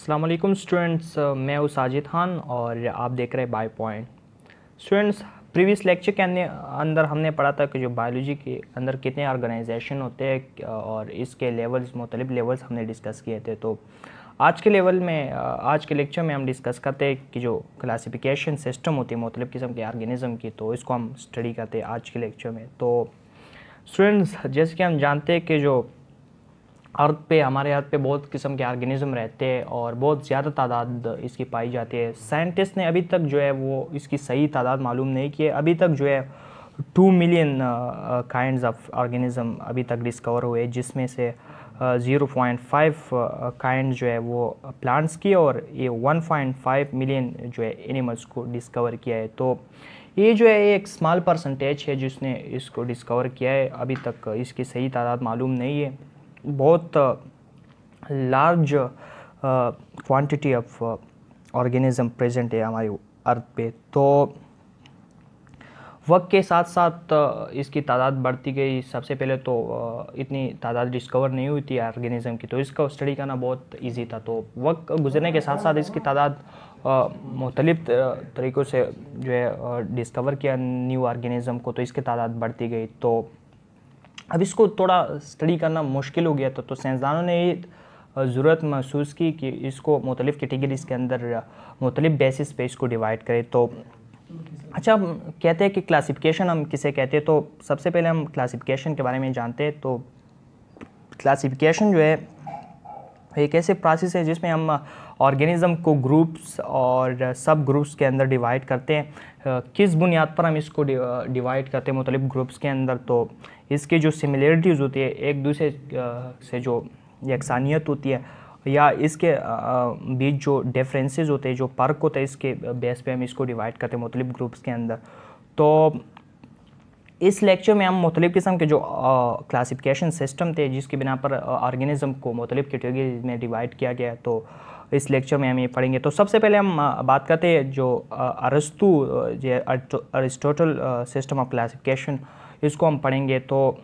अस्सलाम वालेकुम स्टूडेंट्स, मैं हूँ साजिद खान और आप देख रहे हैं by point. Students, previous lecture के अंदर हमने पढ़ा था कि जो बायोलॉजी के अंदर कितने ऑर्गेनाइजेशन होते हैं और इसके लेवल्स, मुख्तलिफ लेवल्स हमने डिस्कस किए थे। तो आज के लेक्चर में हम डिस्कस करते हैं कि जो क्लासिफिकेशन सिस्टम होती है मुख्तलिफ किस्म के ऑर्गेनिज़म की, तो इसको हम स्टडी करते हैं आज के लेक्चर में। तो स्टूडेंट्स, जैसे कि हम जानते हैं कि जो हमारे अर्थ पे बहुत किस्म के ऑर्गेनिज़म रहते हैं और बहुत ज़्यादा तादाद इसकी पाई जाती है। साइंटिस्ट ने अभी तक जो है वो इसकी सही तादाद मालूम नहीं की है। अभी तक जो है 2 मिलियन काइंड्स ऑफ ऑर्गेनिज़म अभी तक डिस्कवर हुए, जिसमें से 0.5 काइंड जो है वो प्लांट्स की और ये 1.5 मिलियन जो है एनिमल्स को डिस्कवर किया है। तो ये जो है एक स्मॉल परसेंटेज है जिसने इसको डिस्कवर किया है। अभी तक इसकी सही तादाद मालूम नहीं है। बहुत large quantity of organism present है हमारी अर्थ पे। तो वक्त के साथ साथ इसकी तादाद बढ़ती गई। सबसे पहले तो इतनी तादाद डिस्कवर नहीं हुई थी ऑर्गेनिज़म की, तो इसका स्टडी करना बहुत इजी था। तो वक्त गुजरने के साथ साथ इसकी तादाद मुख्तलिफ तरीक़ों से जो है डिस्कवर किया न्यू ऑर्गेनिज़म को, तो इसकी तादाद बढ़ती गई। तो अब इसको थोड़ा स्टडी करना मुश्किल हो गया था। तो साइंसदानों ने ये ज़रूरत महसूस की कि इसको मुख्तलिफ़ कैटेगरीज़ के अंदर मुख्तलिफ़ बेसिस पे इसको डिवाइड करें। तो अच्छा, हम कहते हैं कि क्लासिफिकेशन हम किसे कहते हैं, तो सबसे पहले हम क्लासिफिकेशन के बारे में जानते हैं। तो क्लासिफिकेशन जो है एक ऐसे प्रोसेस है जिसमें हम ऑर्गेनिज़म को ग्रुप्स और सब ग्रुप्स के अंदर डिवाइड करते हैं। किस बुनियाद पर हम इसको डिवाइड करते हैं मुख्तलिफ़ ग्रुप्स के अंदर, तो इसकी जो सिमिलरिटीज़ होती है एक दूसरे से, जो यकसानियत होती है, या इसके बीच जो डिफरेंसेस होते हैं, जो फ़र्क होता है, इसके बेस पे हम इसको डिवाइड करते हैं मुख्तलिफ़ ग्रुप्स के अंदर। तो इस लेक्चर में हम मुख्तलिफ़ किस्म के जो क्लासिफिकेशन सिस्टम थे जिसकी बिना पर ऑर्गेनिज़म को मुख्तलिफ़ कैटेगरी में डिवाइड किया गया, तो इस लेक्चर में हम ये पढ़ेंगे। तो सबसे पहले हम बात करते हैं जो अरिस्टोटल सिस्टम ऑफ क्लासिफिकेशन, इसको हम पढ़ेंगे। तो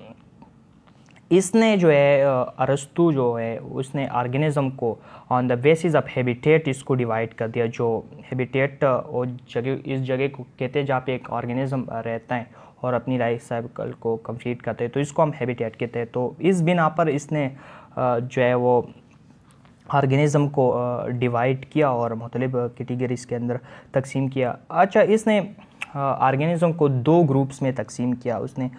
इसने जो है अरस्तु जो है उसने ऑर्गेनिज़म को on the basis of habitat इसको डिवाइड कर दिया। जो हैबिटेट और जगह, इस जगह को कहते हैं जहाँ पे एक ऑर्गेनिज़म रहता है और अपनी लाइफ साइकिल को कंप्लीट करते हैं, तो इसको हम हैबिटेट कहते हैं। तो इस बिना पर इसने जो है वो ऑर्गेनिज़म को डिवाइड किया और मुख्तलिफ कैटेगरीज़ के अंदर तकसीम किया। अच्छा, इसने ऑर्गेनिज़म को 2 ग्रुप्स में तकसीम किया। उसने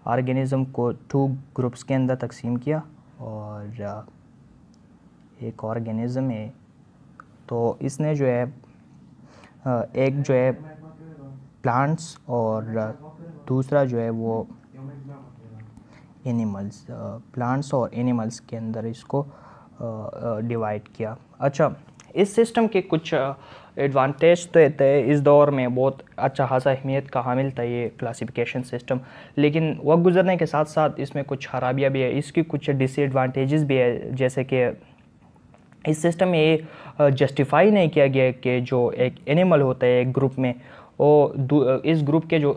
ऑर्गेनिज़म को 2 ग्रुप्स के अंदर तकसीम किया, और एक ऑर्गेनिज़म है तो इसने जो है एक जो है प्लांट्स और दूसरा जो है वो एनिमल्स, प्लांट्स और एनिमल्स के अंदर इसको डिवाइड किया। अच्छा, इस सिस्टम के कुछ एडवांटेज तो थे। इस दौर में बहुत अच्छा खासा अहमियत का हामिल था ये क्लासिफिकेशन सिस्टम, लेकिन वक्त गुजरने के साथ साथ इसमें कुछ खराबियाँ भी है, इसकी कुछ डिसएडवांटेजेस भी है। जैसे कि इस सिस्टम में ये जस्टिफाई नहीं किया गया कि जो एक एनिमल होता है एक ग्रुप में, वो इस ग्रुप के जो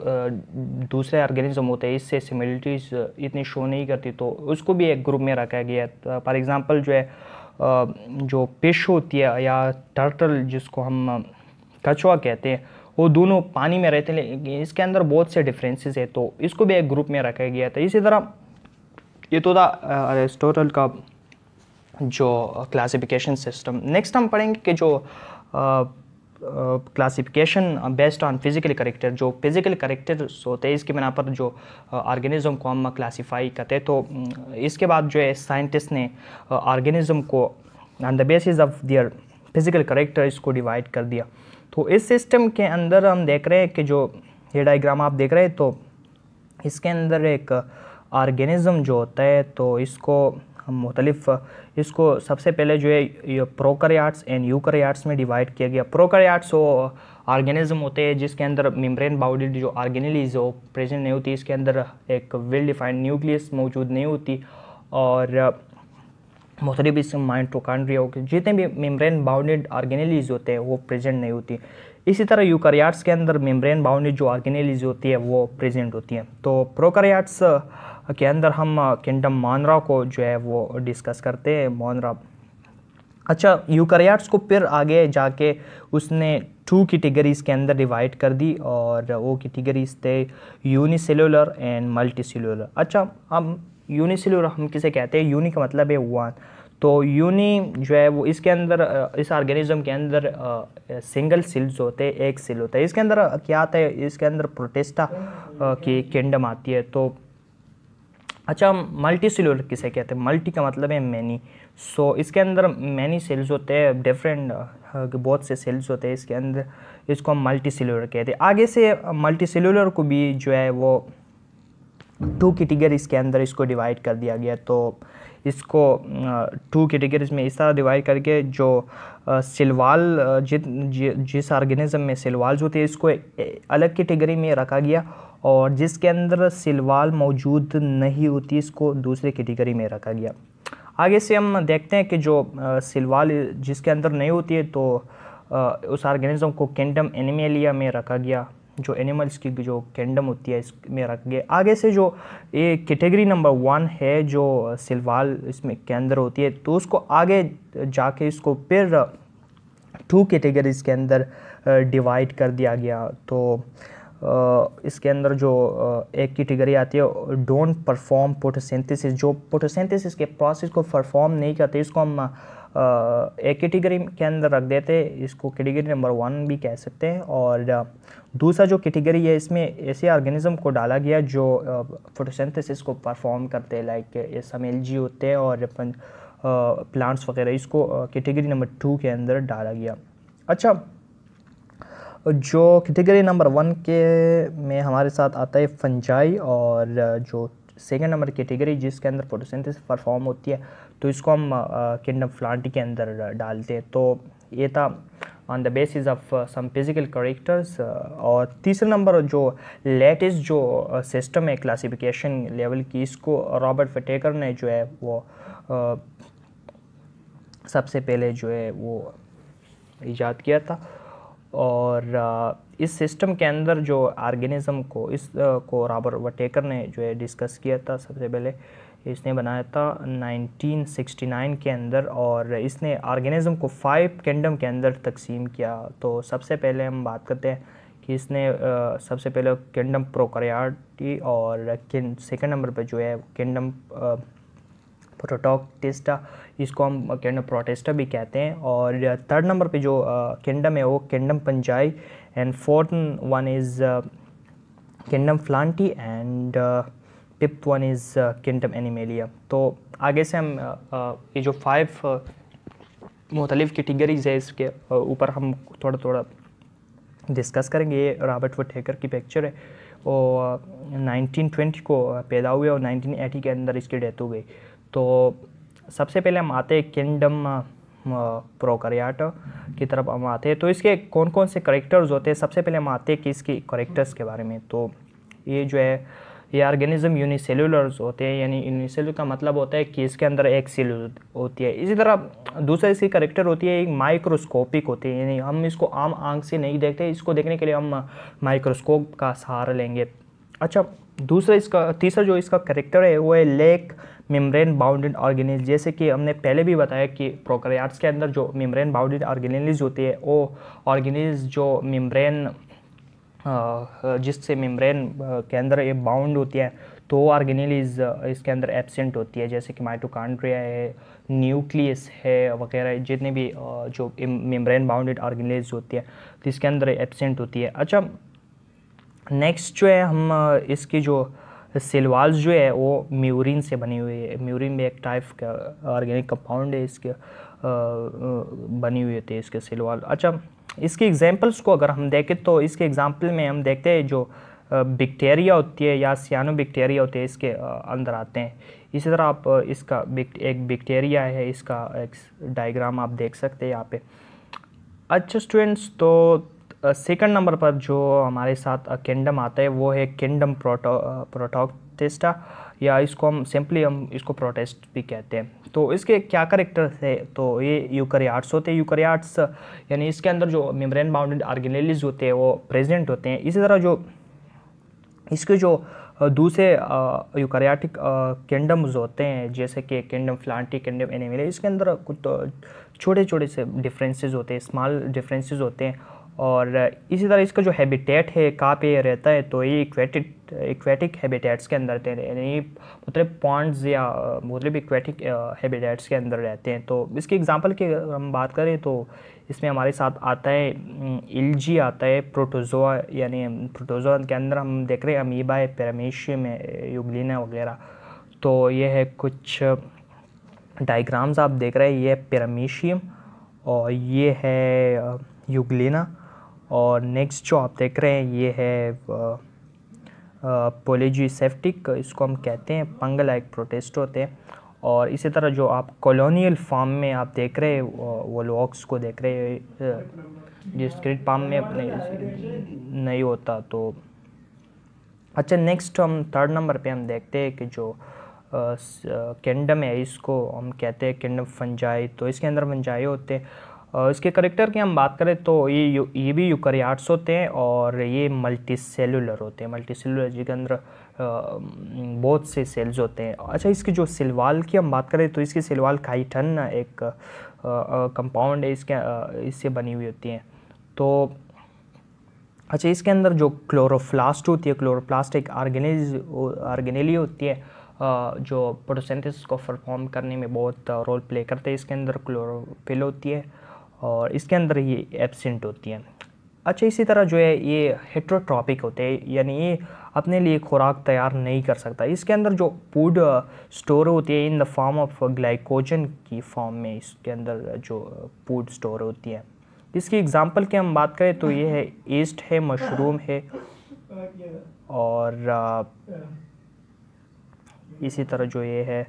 दूसरे ऑर्गेनिज़म होते हैं इससे सिमिलरिटीज़ इतनी शो नहीं करती, तो उसको भी एक ग्रुप में रखा गया। फॉर एग्ज़ाम्पल जो है जो फिश होती है या टर्टल जिसको हम कछुआ कहते हैं, वो दोनों पानी में रहते हैं, लेकिन इसके अंदर बहुत से डिफरेंसेस है, तो इसको भी एक ग्रुप में रखा गया था। इसी तरह ये तो था अरिस्टोटल का जो क्लासिफिकेशन सिस्टम। नेक्स्ट हम पढ़ेंगे कि जो classification based on physical character, जो फिज़िकल कैरेक्टर्स होते हैं इसके बिना पर जो ऑर्गेनिज़म को हम क्लासिफाई करते हैं। तो इसके बाद जो है साइंटिस्ट ने ऑर्गेनिज़म को on the basis of their physical character इसको डिवाइड कर दिया। तो इस सिस्टम के अंदर हम देख रहे हैं कि जो ये डायग्राम आप देख रहे हैं, तो इसके अंदर एक ऑर्गेनिज़म जो होता है, तो इसको हम मुख्तलिफ़, इसको सबसे पहले जो है ये प्रोकैरियोट्स एंड यूकैरियोट्स में डिवाइड किया गया। प्रोकैरियोट्स वो ऑर्गेनिज़म होते हैं जिसके अंदर मेम्ब्रेन बाउंडेड जो ऑर्गेनेलीज हो प्रेजेंट नहीं होती, इसके अंदर एक वेल डिफाइंड न्यूक्लियस मौजूद नहीं होती, और मुख्तलिफ इसमें माइटोकॉन्ड्रिया हो, जितने भी मेम्ब्रेन बाउंडेड ऑर्गेनेलीज होते हैं वो प्रेजेंट नहीं होती। इसी तरह यूकैरियोट्स के अंदर मेम्ब्रेन बाउंडेड जो ऑर्गेनेलीज होती है वो प्रेजेंट होती हैं। तो प्रोकैरियोट्स के अंदर हम किंगडम मोनरा को जो है वो डिस्कस करते हैं। मोनरा अच्छा, यूकैरियोट्स को फिर आगे जाके उसने 2 कैटेगरीज के अंदर डिवाइड कर दी, और वो कैटेगरीज थे यूनिसेलुलर एंड मल्टीसेलुलर। अच्छा, हम यूनिसेलुलर हम किसे कहते हैं? यूनि का मतलब है वन। तो यूनि जो है वो इसके अंदर इस ऑर्गेनिज्म के अंदर सिंगल सेल्स होते हैं, एक सेल होता है। इसके अंदर क्या आता है? इसके अंदर प्रोटिस्टा की किंगडम आती है। तो अच्छा, मल्टी सेलुलर किसे कहते हैं? मल्टी का मतलब है मैनी। सो इसके अंदर मैनी सेल्स होते हैं, डिफरेंट बहुत से सेल्स होते हैं इसके अंदर, इसको हम मल्टी सेलुलर कहते हैं। आगे से मल्टी सेलुलर को भी जो है वो 2 कैटेगरीज के अंदर इसको डिवाइड कर दिया गया। तो इसको 2 कैटेगरीज में इस तरह डिवाइड करके जो सिलवाल जिस ऑर्गेनिज्म में सिलवाल्स होती है इसको अलग कैटेगरी में रखा गया, और जिसके अंदर सिलवाल मौजूद नहीं होती इसको दूसरे कैटेगरी में रखा गया। आगे से हम देखते हैं कि जो सिलवाल जिसके अंदर नहीं होती है तो उस ऑर्गेनिज्म को किंगडम एनिमेलिया में रखा गया, जो एनिमल्स की जो किंगडम होती है इसमें रख गए। आगे से जो ये कैटेगरी नंबर 1 है जो सिलवाल इसमें के अंदर होती है, तो उसको आगे जाके इसको फिर 2 कैटेगरीज के अंदर डिवाइड कर दिया गया। तो इसके अंदर जो एक कैटेगरी आती है डोंट परफॉर्म फोटोसिंथेसिस, जो फोटोसिंथेसिस के प्रोसेस को परफॉर्म नहीं करते, इसको हम एक कैटेगरी के अंदर रख देते हैं, इसको कैटेगरी नंबर 1 भी कह सकते हैं। और दूसरा जो कैटेगरी है इसमें ऐसे ऑर्गेनिज्म को डाला गया जो फोटोसिंथेसिस को परफॉर्म करते हैं, लाइक SMLG होते हैं और प्लांट्स वगैरह, इसको कैटेगरी नंबर 2 के अंदर डाला गया। अच्छा, जो कैटेगरी नंबर 1 के में हमारे साथ आता है फंजाई, और जो सेकंड नंबर कैटेगरी जिसके अंदर फोटोसिंथेसिस परफॉर्म होती है तो इसको हम किंगडम प्लांटी के अंदर डालते हैं। तो ये था on the basis of some physical characters. और तीसरा नंबर जो लेटेस्ट जो सिस्टम है क्लासिफिकेशन लेवल की, इसको रॉबर्ट विटेकर ने जो है वो सबसे पहले जो है वो ईजाद किया था। और इस सिस्टम के अंदर जो ऑर्गेनिज्म को को रॉबर्ट विटेकर ने जो है डिस्कस किया था, सबसे पहले इसने बनाया था 1969 के अंदर, और इसने ऑर्गेनिज्म को 5 किंगडम के अंदर तकसीम किया। तो सबसे पहले हम बात करते हैं कि इसने सबसे पहले किंगडम प्रोकैरियोटी, और सेकंड नंबर पे जो है किंगडम प्रोटोक्टिस्टा, इसको हम किंगडम प्रोटिस्टा भी कहते हैं। और थर्ड नंबर पे जो किंगडम है वो kingdom fungi, and fourth one is kingdom Plantae, and fifth one is kingdom Animalia. तो आगे से हम ये जो 5 मुख्तलिफ कैटेगरीज है इसके ऊपर हम थोड़ा थोड़ा डिस्कस करेंगे। ये रॉबर्ट विटेकर की पिक्चर है, और 1920 को पैदा हुए और 1980 के अंदर इसकी डेथ हो गई। तो सबसे पहले हम आते हैं किंगडम प्रोकैरियोटा की तरफ हम आते हैं। तो इसके कौन कौन से कैरेक्टर्स होते हैं? सबसे पहले हम आते हैं कि इसकी कैरेक्टर्स के बारे में। तो ये जो है ये ऑर्गेनिज्म यूनिसेलुलर्स होते हैं, यानी यूनिसेलुलर का मतलब होता है कि इसके अंदर एक सेल होती है। इसी तरह दूसरा इसकी कैरेक्टर होती है एक माइक्रोस्कोपिक होती है, यानी हम इसको आम आंख से नहीं देखते, इसको देखने के लिए हम माइक्रोस्कोप का सहारा लेंगे। अच्छा, तीसरा जो इसका कैरेक्टर है वो है लेक मेम्ब्रेन बाउंडेड ऑर्गेनेल। जैसे कि हमने पहले भी बताया कि प्रोकैरियोट्स के अंदर जो मेम्ब्रेन बाउंडेड ऑर्गेनेल्स होती है वो ऑर्गेनेल्स जो मेम्ब्रेन जिससे मेम्ब्रेन के अंदर ये बाउंड होती है, तो वो ऑर्गेनेल्स इसके अंदर एब्सेंट होती है, जैसे कि माइटोकॉन्ड्रिया है, न्यूक्लियस है वगैरह, जितने भी जो मेम्ब्रेन बाउंडेड ऑर्गेनेल्स होती है तो इसके अंदर एब्सेंट होती है। अच्छा, नेक्स्ट जो है हम इसकी जो सेल वॉल्स जो है वो म्यूरिन से बनी हुई है। म्यूरिन भी एक टाइप का ऑर्गेनिक कंपाउंड है, इसके बनी हुई होती है इसके सेल वॉल। अच्छा, इसके एग्जांपल्स को अगर हम देखें तो इसके एग्जांपल में हम देखते हैं जो बैक्टीरिया होती है या सियानोबैक्टीरिया होते हैं इसके अंदर आते हैं। इसी तरह आप इसका एक बैक्टीरिया है, इसका एक डायग्राम आप देख सकते हैं यहाँ पे। अच्छा स्टूडेंट्स, तो सेकंड नंबर पर जो हमारे साथ किंगडम आता है वो है किंगडम प्रोटोक्टिस्टा, या इसको हम सिंपली हम इसको प्रोटिस्ट भी कहते हैं। तो इसके क्या कैरेक्टर्स है? तो ये यूकैरियोट्स होते हैं। यूकैरियोट्स यानी इसके अंदर जो मेम्ब्रेन बाउंडेड ऑर्गेनेल्स होते हैं वो प्रेजेंट होते हैं। इसी तरह जो इसके जो दूसरे यूकैरियोटिक किंगडम्स होते हैं, जैसे कि किंगडम प्लांटी, किंगडम एनिमल, इसके अंदर कुछ छोटे छोटे से डिफरेंसेस होते हैं, स्मॉल डिफरेंसेस होते हैं। और इसी तरह इसका जो हैबिटेट है, कहाँ पे रहता है, तो ये इक्वेटिक हैबिटेट्स के अंदर रहते हैं, यानी मतलब पॉन्ड्स या मतलब इक्वेटिक हैबिटेट्स के अंदर रहते हैं। तो इसके एग्जांपल की अगर हम बात करें तो इसमें हमारे साथ आता है इल्जी आता है, प्रोटोजोआ, यानी प्रोटोजोआ के अंदर हम देख रहे हैं अमीबा है, पैरामीशियम है, यूग्लिना वगैरह। तो ये है कुछ डायग्राम्स आप देख रहे हैं, ये पैरामीशियम और ये है यूग्लिना। और नेक्स्ट जो आप देख रहे हैं ये है पोलीजीसेप्टिक, इसको हम कहते हैं, पंग लाइक प्रोटेस्ट होते हैं। और इसी तरह जो आप कॉलोनियल फार्म में आप देख रहे हैं वो लॉक्स को देख रहे हैं, जिस क्रिट फार्म में नहीं होता। तो अच्छा, नेक्स्ट हम थर्ड नंबर पे हम देखते हैं कि जो किंगडम है इसको हम कहते हैं किंगडम फंजाई। तो इसके अंदर फंजाई होते हैं। इसके करेक्टर की हम बात करें तो ये भी यूकैरियोट्स होते हैं और ये मल्टी सेलुलर होते हैं, मल्टी सेलुलर जिसके अंदर बहुत से सेल्स होते हैं। अच्छा, इसकी जो सिलवाल की हम बात करें तो इसकी सिलवाल काइटन एक कंपाउंड है, इससे बनी हुई होती हैं। तो अच्छा, इसके अंदर जो क्लोरोप्लास्ट होती है, क्लोरोप्लास्ट एक ऑर्गेनेली होती है जो फोटोसिंथेसिस को परफॉर्म करने में बहुत रोल प्ले करते हैं। इसके अंदर क्लोरोफिल होती है और इसके अंदर ये एब्सेंट होती है। अच्छा, इसी तरह जो है ये हेट्रोट्रॉपिक होते हैं, यानी ये अपने लिए खुराक तैयार नहीं कर सकता। इसके अंदर जो फूड स्टोर होती है in the form of glycogen की फॉर्म में, इसके अंदर जो फूड स्टोर होती है। इसकी एग्जांपल की हम बात करें तो ये है ईस्ट है, मशरूम है, और इसी तरह जो ये है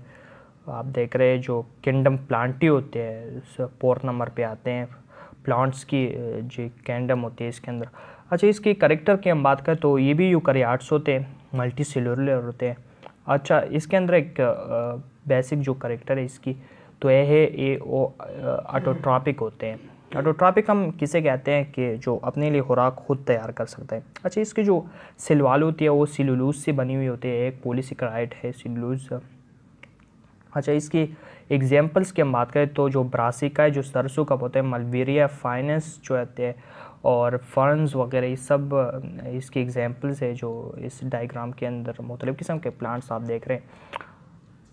आप देख रहे हैं जो किंगडम प्लांटी होते हैं, 4 नंबर पे आते हैं, प्लांट्स की जो किंगडम होती है इसके अंदर। अच्छा, इसकी करेक्टर की हम बात करें तो ये भी यूकैरियोट्स होते हैं, मल्टी सेलुलर होते हैं। अच्छा, इसके अंदर एक बेसिक जो करेक्टर है इसकी तो यह है ये ऑटोट्रॉपिक होते हैं। ऑटोट्रॉपिक हम किसे कहते हैं कि जो अपने लिए खुराक खुद तैयार कर सकता है। अच्छा, इसकी जो सिलवाल होती है वो सेलुलोज से बनी हुई होती है, एक पॉलीसेकेराइड है सेलुलोज। अच्छा, इसकी एग्जांपल्स की हम बात करें तो जो ब्रासिका है, जो सरसों का होता है, मलबेरिया फाइनेंस जो होते हैं, और फर्न्स वगैरह, ये सब इसके एग्जांपल्स है जो इस डायग्राम के अंदर मुख्तलिफ़ किस्म के प्लांट्स आप देख रहे हैं।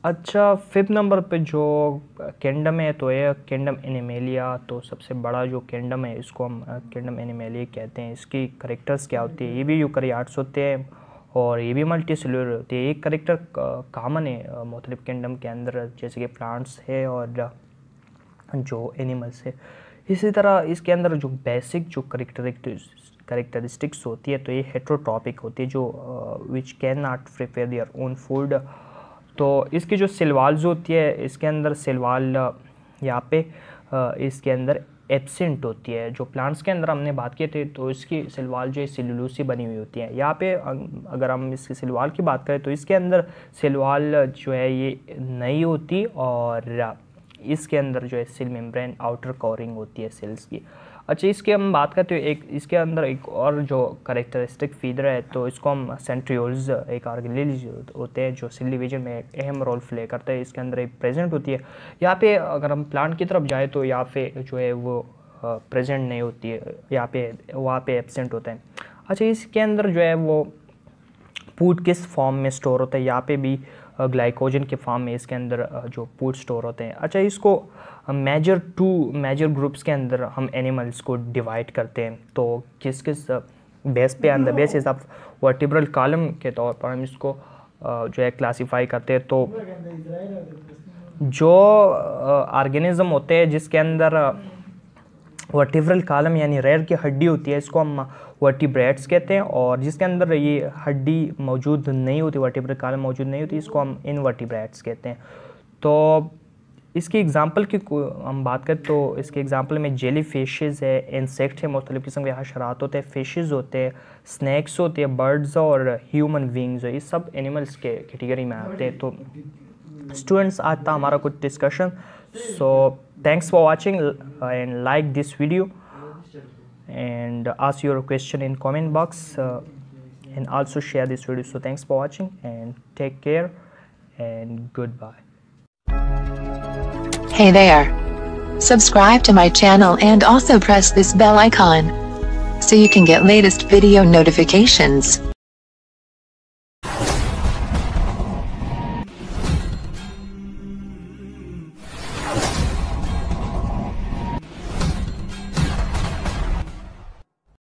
अच्छा, 5th नंबर पे जो किंगडम है तो ये किंगडम एनिमेलिया। तो सबसे बड़ा जो किंगडम है इसको हम किंगडम एनिमेलिया कहते हैं। इसकी करेक्टर्स क्या होती है, ये भी यूकैरियोट्स होते हैं और ये भी मल्टी सेलुलर होती है। एक करेक्टर कॉमन है मुख्तलिफ़ किंगडम के अंदर, जैसे कि प्लांट्स है और जो एनिमल्स है। इसी तरह इसके अंदर जो बेसिक जो करेक्टरिस्टिक्स होती है तो ये हेट्रोट्रॉपिक होती है, जो which can not prepare their own food. तो इसकी जो सिलवाल्स होती है इसके अंदर सिलवाल यहाँ पे इसके अंदर एब्सेंट होती है। जो प्लांट्स के अंदर हमने बात की थी तो इसकी सिलवाल जो है सेलुलोज से बनी हुई होती है। यहाँ पे अगर हम इसकी सिलवाल की बात करें तो इसके अंदर सिलवाल जो है ये नहीं होती और इसके अंदर जो है सेल मेम्ब्रेन आउटर कवरिंग होती है सेल्स की। अच्छा, इसकी हम बात करते हैं एक इसके अंदर एक और जो करेक्टरिस्टिक फीचर है तो इसको हम सेंट्रियोल्स एक ऑर्गेनेली होते हैं जो सेल डिवीजन में एक अहम रोल प्ले करते हैं, इसके अंदर एक प्रेजेंट होती है। यहाँ पे अगर हम प्लांट की तरफ जाए तो यहाँ पे जो है वो प्रेजेंट नहीं होती है, यहाँ पे वहाँ पे एब्सेंट होता है। अच्छा, इसके अंदर जो है वो फूड किस फॉर्म में स्टोर होता है, यहाँ पे भी ग्लाइकोजन के फॉर्म में इसके अंदर जो फूड स्टोर होते हैं। अच्छा, इसको मेजर ग्रुप्स के अंदर हम एनिमल्स को डिवाइड करते हैं। तो किस किस बेस पे on the basis of vertebral column के तौर पर हम इसको जो है क्लासीफाई करते हैं। तो जो ऑर्गेनिज्म होते हैं जिसके अंदर वर्टिब्रल कॉलम यानी रेर की हड्डी होती है इसको हम वर्टिब्रेट्स कहते हैं, और जिसके अंदर ये हड्डी मौजूद नहीं होती, वर्टिब्रल कॉलम मौजूद नहीं होती, इसको हम इनवर्टिब्रेट्स कहते हैं। तो इसकी एग्जांपल की हम बात करें तो इसके एग्जांपल में जेली फिशेस है, इंसेक्ट है, मुख्तलिफ़ किस्म के हशरात होते हैं, फिशेस होते हैं, स्नैक्स होते हैं, बर्ड्स और ह्यूमन बींग्स है, ये सब एनिमल्स के कैटेगरी में आते हैं। तो स्टूडेंट्स, आज था हमारा कुछ discussion. So thanks for watching and like this video and ask your question in comment box and also share this video. So thanks for watching and take care and goodbye. Hey there. Subscribe to my channel and also press this bell icon so you can get latest video notifications.